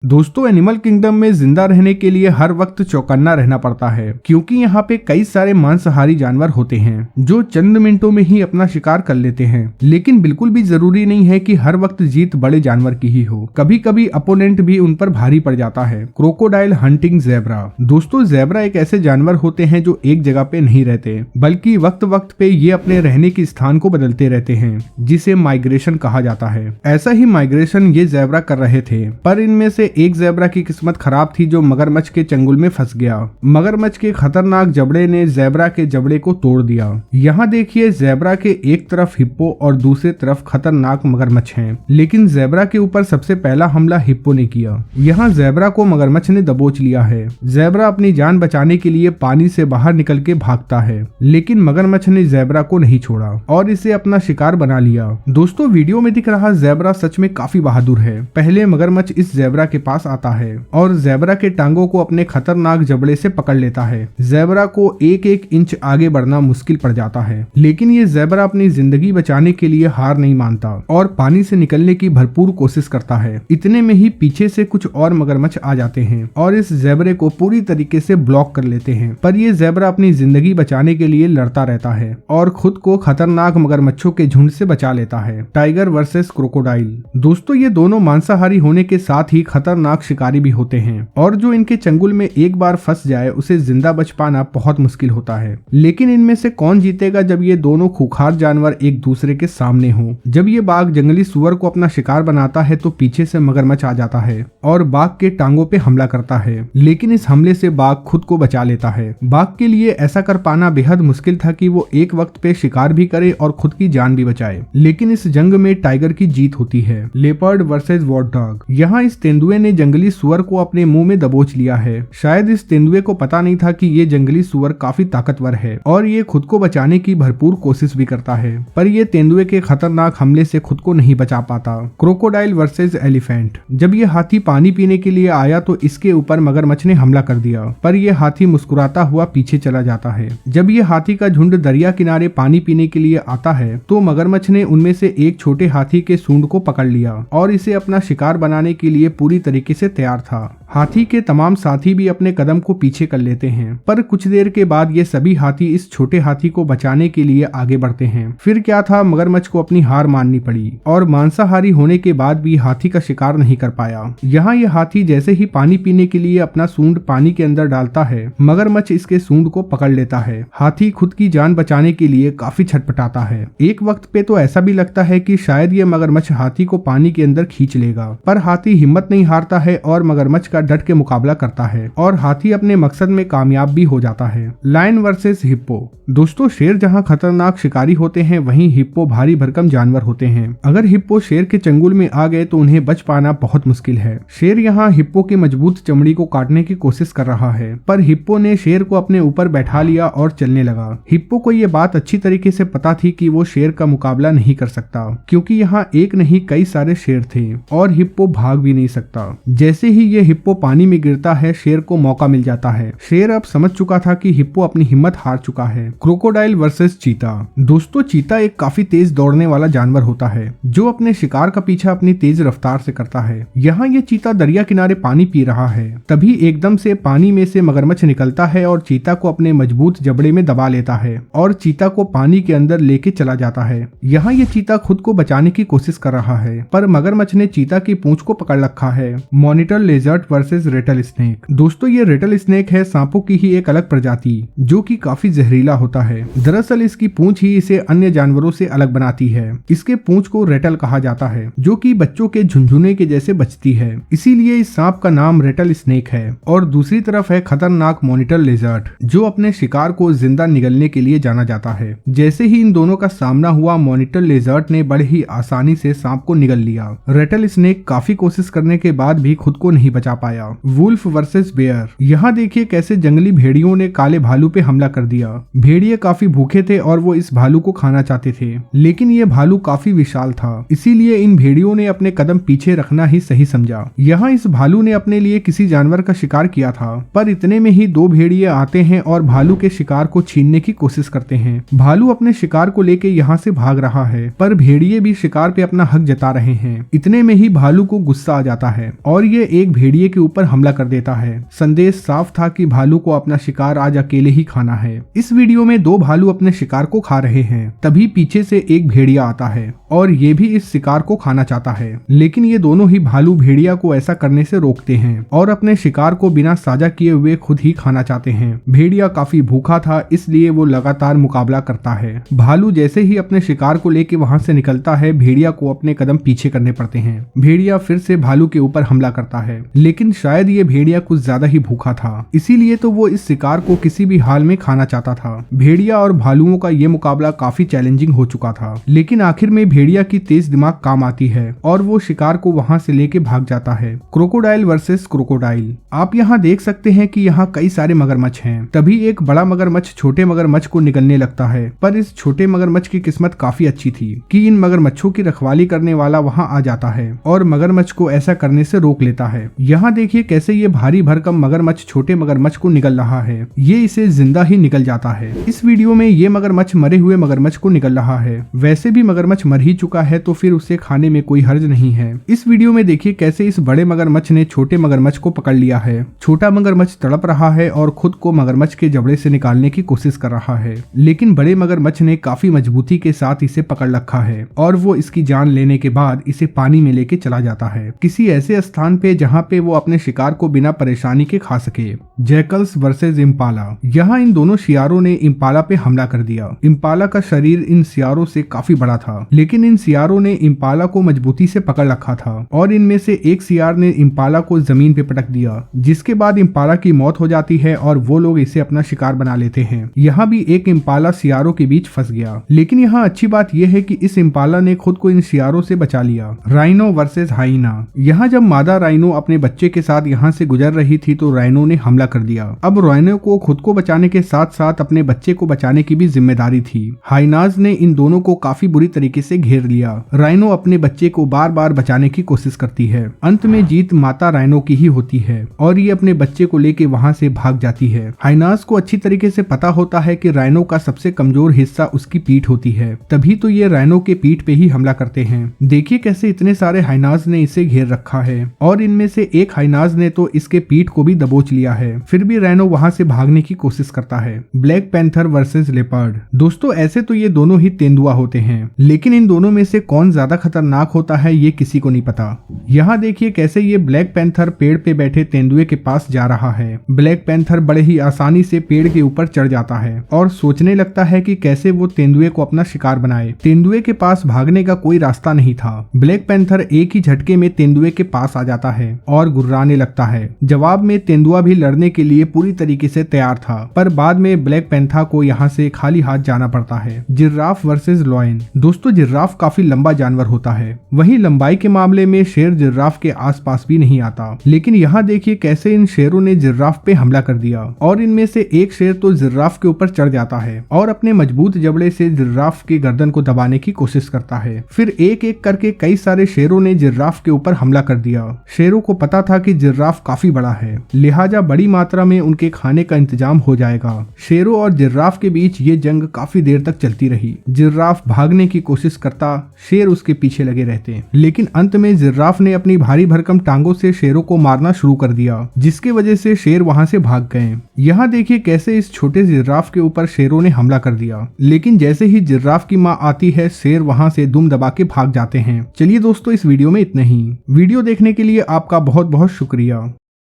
दोस्तों animal kingdom में जिंदा रहने के लिए हर वक्त चौकन्ना रहना पड़ता है क्योंकि यहाँ पे कई सारे मांसाहारी जानवर होते हैं जो चंद मिनटों में ही अपना शिकार कर लेते हैं। लेकिन बिल्कुल भी जरूरी नहीं है कि हर वक्त जीत बड़े जानवर की ही हो, कभी कभी अपोनेंट भी उन पर भारी पड़ जाता है। Crocodile hunting zebra. दोस्तों ज़ेब्रा एक ऐसे जानवर होते हैं जो एक जगह पे नहीं रहते, बल्कि वक्त वक्त पे ये अपने रहने की स्थान को बदलते रहते हैं, जिसे माइग्रेशन कहा जाता है। ऐसा ही माइग्रेशन ये ज़ेब्रा कर रहे थे, पर इनमें से एक ज़ेब्रा की किस्मत खराब थी जो मगरमच्छ के चंगुल में फंस गया। मगरमच्छ के खतरनाक जबड़े ने ज़ेब्रा के जबड़े को तोड़ दिया। यहाँ देखिए ज़ेब्रा के एक तरफ हिप्पो और दूसरी तरफ खतरनाक मगरमच्छ हैं, लेकिन ज़ेब्रा के ऊपर सबसे पहला हमला हिप्पो ने किया। यहाँ ज़ेब्रा को मगरमच्छ ने दबोच लिया है। ज़ेब्रा अपनी जान बचाने के लिए पानी से बाहर निकल के भागता है, लेकिन मगरमच्छ ने ज़ेब्रा को नहीं छोड़ा और इसे अपना शिकार बना लिया। दोस्तों वीडियो में दिख रहा ज़ेब्रा सच में काफी बहादुर है। पहले मगरमच्छ इस ज़ेब्रा के पास आता है और ज़ेब्रा के टांगों को अपने खतरनाक जबड़े से पकड़ लेता है। ज़ेब्रा को एक एक इंच आगे बढ़ना मुश्किल पड़ जाता है, लेकिन ये ज़ेब्रा अपनी जिंदगी बचाने के लिए हार नहीं मानता और पानी से निकलने की भरपूर कोशिश करता है। इतने में ही पीछे से कुछ और मगरमच्छ आ जाते हैं और इस ज़ेब्रे को पूरी तरीके से ब्लॉक कर लेते हैं। पर ये ज़ेब्रा अपनी जिंदगी बचाने के लिए लड़ता रहता है और खुद को खतरनाक मगरमच्छों के झुंड से बचा लेता है। Tiger versus crocodile. दोस्तों ये दोनों मांसाहारी होने के साथ ही खतरनाक शिकारी भी होते हैं और जो इनके चंगुल में एक बार फंस जाए उसे जिंदा बच पाना बहुत मुश्किल होता है। लेकिन इनमें से कौन जीतेगा जब ये दोनों खूंखार जानवर एक दूसरे के सामने हो। जब ये बाघ जंगली सुअर को अपना शिकार बनाता है तो पीछे से मगरमच्छ आ जाता है और बाघ के टांगों पे हमला करता है, लेकिन इस हमले से बाघ खुद को बचा लेता है। बाघ के लिए ऐसा कर पाना बेहद मुश्किल था कि वो एक वक्त पे शिकार भी करे और खुद की जान भी बचाए, लेकिन इस जंग में टाइगर की जीत होती है। Leopard versus war dog. यहाँ इस तेंदुए ने जंगली सुअर को अपने मुंह में दबोच लिया है। शायद इस तेंदुए को पता नहीं था कि ये जंगली सुअर काफी ताकतवर है और ये खुद को बचाने की भरपूर कोशिश भी करता है, पर ये तेंदुए के खतरनाक हमले से खुद को नहीं बचा पाता। Crocodile versus elephant. जब ये हाथी पानी पीने के लिए आया तो इसके ऊपर मगरमच्छ ने हमला कर दिया, पर यह हाथी मुस्कुराता हुआ पीछे चला जाता है। जब ये हाथी का झुंड दरिया किनारे पानी पीने के लिए आता है तो मगरमच्छ ने उनमें से एक छोटे हाथी के सूंड को पकड़ लिया और इसे अपना शिकार बनाने के लिए पूरी तरीके से तैयार था। हाथी के तमाम साथी भी अपने कदम को पीछे कर लेते हैं, पर कुछ देर के बाद ये सभी हाथी इस छोटे हाथी को बचाने के लिए आगे बढ़ते हैं। फिर क्या था, मगरमच्छ को अपनी हार माननी पड़ी और मांसाहारी होने के बाद भी हाथी का शिकार नहीं कर पाया। यहाँ ये हाथी जैसे ही पानी पीने के लिए अपना सूंड पानी के अंदर डालता है, मगरमच्छ इसके सूंड को पकड़ लेता है। हाथी खुद की जान बचाने के लिए काफी छटपटाता है। एक वक्त पे तो ऐसा भी लगता है कि शायद ये मगरमच्छ हाथी को पानी के अंदर खींच लेगा, पर हाथी हिम्मत नहीं हारता है और मगरमच्छ का डट के मुकाबला करता है और हाथी अपने मकसद में कामयाब भी हो जाता है। Lion versus hippo. दोस्तों शेर जहां खतरनाक शिकारी होते हैं, वहीं हिप्पो भारी भरकम जानवर होते हैं। अगर हिप्पो शेर के चंगुल में आ गए तो उन्हें बच पाना बहुत मुश्किल है। शेर यहाँ हिप्पो की मजबूत चमड़ी को काटने की कोशिश कर रहा है, पर हिप्पो ने शेर को अपने ऊपर बैठा लिया और चलने लगा। हिप्पो को ये बात अच्छी तरीके से पता थी कि वो शेर का मुकाबला नहीं कर सकता, क्योंकि यहाँ एक नहीं कई सारे शेर थे और हिप्पो भाग भी नहीं सकता। जैसे ही ये हिप्पो पानी में गिरता है, शेर को मौका मिल जाता है। शेर अब समझ चुका था कि हिप्पो अपनी हिम्मत हार चुका है। क्रोकोडाइल वर्सेस चीता। दोस्तों चीता एक काफी तेज दौड़ने वाला जानवर होता है जो अपने शिकार का पीछा अपनी तेज रफ्तार से करता है। यहाँ ये चीता दरिया किनारे पानी पी रहा है, तभी एकदम से पानी में से मगरमच्छ निकलता है और चीता को अपने मजबूत जबड़े में दबा लेता है और चीता को पानी के अंदर लेके चला जाता है। यहाँ ये चीता खुद को बचाने की कोशिश कर रहा है, पर मगरमच्छ ने चीता की पूंछ को पकड़ रखा है। Monitor लेजर्ड versus Ratle snake. दोस्तों ये रेटल स्नेक है सांपों की ही एक अलग प्रजाति जो कि काफी जहरीला होता है। दरअसल इसकी पूंछ ही इसे अन्य जानवरों से अलग बनाती है। इसके पूंछ को रेटल कहा जाता है, जो कि बच्चों के झुनझुने के जैसे बचती है, इसीलिए इस सांप का नाम रेटल स्नेक है। और दूसरी तरफ है खतरनाक मॉनिटर लेजर्ड, जो अपने शिकार को जिंदा निगलने के लिए जाना जाता है। जैसे ही इन दोनों का सामना हुआ, मॉनिटर लेजर्ड ने बड़े ही आसानी से सांप को निगल लिया। रेटल स्नेक काफी कोशिश करने के बाद भी खुद को नहीं बचा पाया। Wolf versus bear. यहाँ देखिए कैसे जंगली भेड़ियों ने काले भालू पे हमला कर दिया। भेड़िए काफी भूखे थे और वो इस भालू को खाना चाहते थे, लेकिन ये भालू काफी विशाल था, इसीलिए इन भेड़ियों ने अपने कदम पीछे रखना ही सही समझा। यहाँ इस भालू ने अपने लिए किसी जानवर का शिकार किया था, पर इतने में ही दो भेड़िए आते हैं और भालू के शिकार को छीनने की कोशिश करते हैं। भालू अपने शिकार को लेके यहाँ से भाग रहा है, पर भेड़िए भी शिकार पे अपना हक जता रहे हैं। इतने में ही भालू को गुस्सा आ जाता है है और ये एक भेड़िए के ऊपर हमला कर देता है। संदेश साफ था कि भालू को अपना शिकार आज अकेले ही खाना है। इस वीडियो में दो भालू अपने शिकार को खा रहे हैं, तभी पीछे से एक भेड़िया आता है और ये भी इस शिकार को खाना चाहता है, लेकिन ये दोनों ही भालू भेड़िया को ऐसा करने से रोकते हैं और अपने शिकार को बिना साझा किए हुए खुद ही खाना चाहते हैं। भेड़िया काफी भूखा था, इसलिए वो लगातार मुकाबला करता है। भालू जैसे ही अपने शिकार को लेके वहां से निकलता है, भेड़िया को अपने कदम पीछे करने पड़ते हैं। भेड़िया फिर से भालू के ऊपर हमला करता है, लेकिन शायद ये भेड़िया कुछ ज्यादा ही भूखा था, इसीलिए तो वो इस शिकार को किसी भी हाल में खाना चाहता था। भेड़िया और भालुओं का ये मुकाबला काफी चैलेंजिंग हो चुका था, लेकिन आखिर में भेड़िया की तेज दिमाग काम आती है और वो शिकार को वहां से लेके भाग जाता है। Crocodile versus crocodile. आप यहाँ देख सकते हैं कि यहाँ कई सारे मगरमच्छ हैं। तभी एक बड़ा मगरमच्छ छोटे मगरमच्छ को निगलने लगता है, पर इस छोटे मगरमच्छ की किस्मत काफी अच्छी थी कि इन मगरमच्छों की रखवाली करने वाला वहाँ आ जाता है और मगरमच्छ को ऐसा करने से रोक लेता है। यहाँ देखिए कैसे ये भारी भरकम मगरमच्छ छोटे मगरमच्छ को निगल रहा है, ये इसे जिंदा ही निगल जाता है। इस वीडियो में ये मगरमच्छ मरे हुए मगरमच्छ को निगल रहा है। वैसे भी मगरमच्छ मर ही चुका है तो फिर उसे खाने में कोई हर्ज नहीं है। इस वीडियो में देखिए कैसे इस बड़े मगरमच्छ ने छोटे मगरमच्छ को पकड़ लिया है। छोटा मगरमच्छ तड़प रहा है और खुद को मगरमच्छ के जबड़े से निकालने की कोशिश कर रहा है, लेकिन बड़े मगरमच्छ ने काफी मजबूती के साथ इसे पकड़ रखा है और वो इसकी जान लेने के बाद इसे पानी में लेके चला जाता है, किसी ऐसे स्थान पे जहाँ पे वो अपने शिकार को बिना परेशानी के खा सके। Jackals versus Impala. यहाँ इन दोनों शियारों ने इम्पाला पे हमला कर दिया। इम्पाला का शरीर इन शियारों से काफी बड़ा था, लेकिन इन शियारों ने इम्पाला को मजबूती से पकड़ रखा था और इनमें से एक शियार ने इम्पाला को जमीन पे पटक दिया, जिसके बाद इम्पाला की मौत हो जाती है और वो लोग इसे अपना शिकार बना लेते हैं। यहाँ भी एक इम्पाला शियारों के बीच फंस गया, लेकिन यहाँ अच्छी बात यह है कि इस इम्पाला ने खुद को इन शियारों से बचा लिया। Rhino versus hyena. यहाँ जब मादा राइनो अपने बच्चे के साथ यहाँ से गुजर रही थी तो राइनो ने हमला कर दिया। अब राइनो को खुद को बचाने के साथ साथ अपने बच्चे को बचाने की भी जिम्मेदारी थी। हाइनाज ने इन दोनों को काफी बुरी तरीके से घेर लिया। राइनो अपने बच्चे को बार बार बचाने की कोशिश करती है। अंत में जीत माता राइनो की ही होती है और ये अपने बच्चे को लेके वहाँ से भाग जाती है। हाइनाज को अच्छी तरीके से पता होता है कि राइनो का सबसे कमजोर हिस्सा उसकी पीठ होती है, तभी तो ये राइनो के पीठ पे ही हमला करते हैं। देखिए कैसे इतने सारे हाइनाज ने इसे घेर रखा है और इनमें से एक हाइनाज ने तो इसके पीठ को भी दबोच लिया है, फिर भी राइनो वहाँ से भागने की कोशिश करता है। Black panther versus leopard. दोस्तों ऐसे तो ये दोनों ही तेंदुआ होते हैं, लेकिन इन दोनों में से कौन ज्यादा खतरनाक होता है ये किसी को नहीं पता। यहाँ देखिए कैसे ये ब्लैक पैंथर पेड़ पे बैठे तेंदुए के पास जा रहा है। ब्लैक पैंथर बड़े ही आसानी से पेड़ के ऊपर चढ़ जाता है और सोचने लगता है कि कैसे वो तेंदुए को अपना शिकार बनाए। तेंदुए के पास भागने का कोई रास्ता नहीं था। ब्लैक पैंथर एक ही झटके में तेंदुए के पास आ जाता है और गुर्राने लगता है। जवाब में तेंदुआ भी लड़ने के लिए पूरी तरीके से तैयार था, पर बाद में ब्लैक पैंथर को यहाँ से खाली हाथ जाना पड़ता है। Giraffe versus lion. दोस्तों जिराफ काफी लंबा जानवर होता है, वहीं लंबाई के मामले में शेर जिराफ के आसपास भी नहीं आता, लेकिन यहाँ देखिए कैसे इन शेरों ने जिराफ पे हमला कर दिया और इनमें से एक शेर तो जिराफ के ऊपर चढ़ जाता है और अपने मजबूत जबड़े से जिराफ की गर्दन को दबाने की कोशिश करता है। फिर एक एक करके कई सारे शेरों ने जिराफ के ऊपर हमला कर दिया। शेरों को पता था कि जिराफ काफी बड़ा है, लिहाजा बड़ी मात्रा में उनके खाने का इंतजाम हो जाएगा। शेरों और जिराफ के बीच ये जंग काफी देर तक चलती रही। जिराफ भागने की कोशिश करता, शेर उसके पीछे लगे रहते, लेकिन अंत में जिराफ ने अपनी भारी भरकम टांगों से शेरों को मारना शुरू कर दिया, जिसके वजह से शेर वहां से भाग गए। यहाँ देखिए कैसे इस छोटे जिराफ के ऊपर शेरों ने हमला कर दिया, लेकिन जैसे ही जिराफ की माँ आती है शेर वहां से दुम दबा के भाग जाते हैं। चलिए दोस्तों इस वीडियो में इतना ही। वीडियो देखने के लिए आपका बहुत बहुत शुक्रिया।